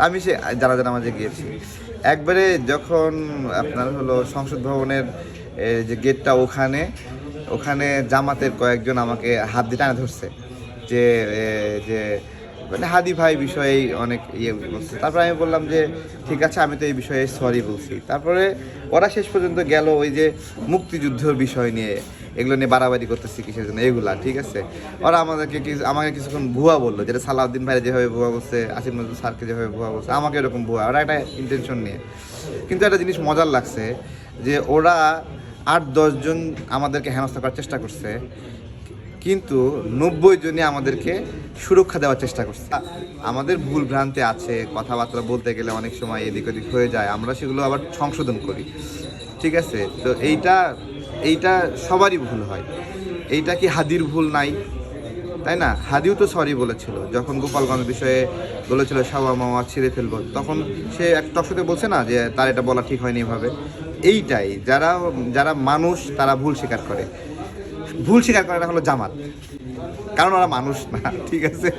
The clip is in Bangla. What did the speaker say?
আমি সে জানাজা নামাজে গিয়েছি। একবারে যখন আপনার হলো সংসদ ভবনের যে গেটটা, ওখানে জামাতের কয়েকজন আমাকে হাত দিয়ে টানে ধরছে যে যে মানে হাদি ভাই বিষয়ে অনেক বলছে। তারপরে আমি বললাম যে ঠিক আছে, আমি তো এই বিষয়ে সরি বলছি। তারপরে ওরা শেষ পর্যন্ত গেল ওই যে মুক্তিযুদ্ধের বিষয় নিয়ে, এগুলো নিয়ে বাড়াবাড়ি করতেছি কিসের জন্য এগুলা, ঠিক আছে। ওরা আমাকে কিছুক্ষণ ভুয়া বললো, যেটা সালাউদ্দিন ভাই যেভাবে ভুয়া বলছে, আসিফ নজরুল স্যারকে যেভাবে ভুয়া বলছে, আমাকে এরকম ভুয়া, ওরা একটা ইন্টেনশন নিয়ে। কিন্তু একটা জিনিস মজার লাগছে যে ওরা 8-10 জন আমাদেরকে হেনস্থা করার চেষ্টা করছে, কিন্তু 90 জনই আমাদেরকে সুরক্ষা দেওয়ার চেষ্টা করছে। আমাদের ভুল ভ্রান্তি আছে, কথাবার্তা বলতে গেলে অনেক সময় এদিক ওদিক হয়ে যায়, আমরা সেগুলো আবার সংশোধন করি, ঠিক আছে। তো এইটা সবারই ভুল হয়। এইটা কি হাদির ভুল নাই? তাই না? হাদিও তো সরি বলেছিল যখন গোপালগঞ্জ বিষয়ে বলেছিল সাওয়া মাওয়া ছিঁড়ে ফেলবো, তখন সে এক টকশোতে বলছে না যে তার এটা বলা ঠিক হয়নি এভাবে। এইটাই, যারা মানুষ তারা ভুল স্বীকার করে। ভুল স্বীকার করাটা হলো জামাত, কারণ ওরা মানুষ না, ঠিক আছে।